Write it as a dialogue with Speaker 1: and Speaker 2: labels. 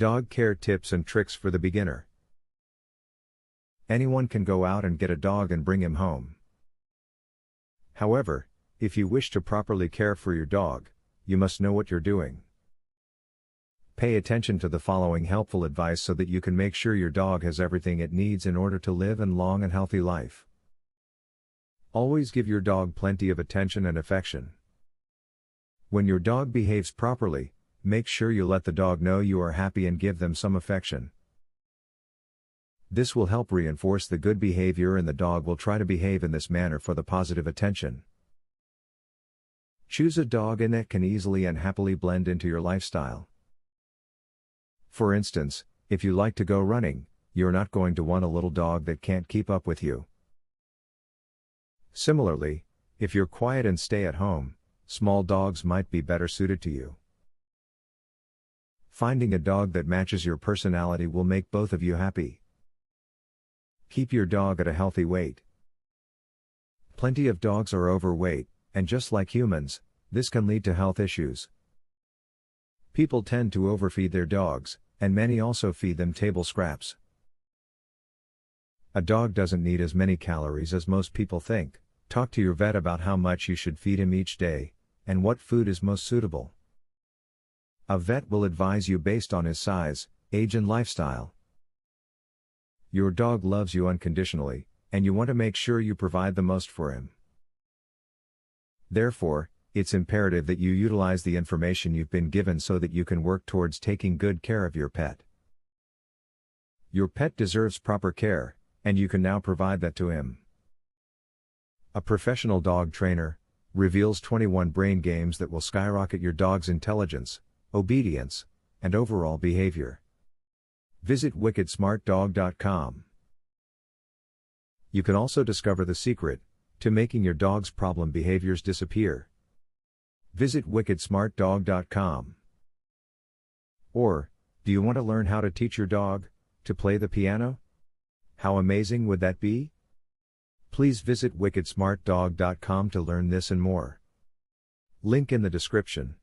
Speaker 1: Dog care tips and tricks for the beginner. Anyone can go out and get a dog and bring him home. However, if you wish to properly care for your dog, you must know what you're doing. Pay attention to the following helpful advice so that you can make sure your dog has everything it needs in order to live a long and healthy life. Always give your dog plenty of attention and affection. When your dog behaves properly, make sure you let the dog know you are happy and give them some affection. This will help reinforce the good behavior and the dog will try to behave in this manner for the positive attention. Choose a dog that can easily and happily blend into your lifestyle. For instance, if you like to go running, you're not going to want a little dog that can't keep up with you. Similarly, if you're quiet and stay at home, small dogs might be better suited to you. Finding a dog that matches your personality will make both of you happy. Keep your dog at a healthy weight. Plenty of dogs are overweight, and just like humans, this can lead to health issues. People tend to overfeed their dogs, and many also feed them table scraps. A dog doesn't need as many calories as most people think. Talk to your vet about how much you should feed him each day, and what food is most suitable. A vet will advise you based on his size, age and lifestyle. Your dog loves you unconditionally, and you want to make sure you provide the most for him. Therefore, it's imperative that you utilize the information you've been given so that you can work towards taking good care of your pet. Your pet deserves proper care, and you can now provide that to him. A professional dog trainer reveals 21 brain games that will skyrocket your dog's intelligence, obedience, and overall behavior. Visit wickedsmartdog.com. You can also discover the secret to making your dog's problem behaviors disappear. Visit wickedsmartdog.com. Or, do you want to learn how to teach your dog to play the piano? How amazing would that be? Please visit wickedsmartdog.com to learn this and more. Link in the description.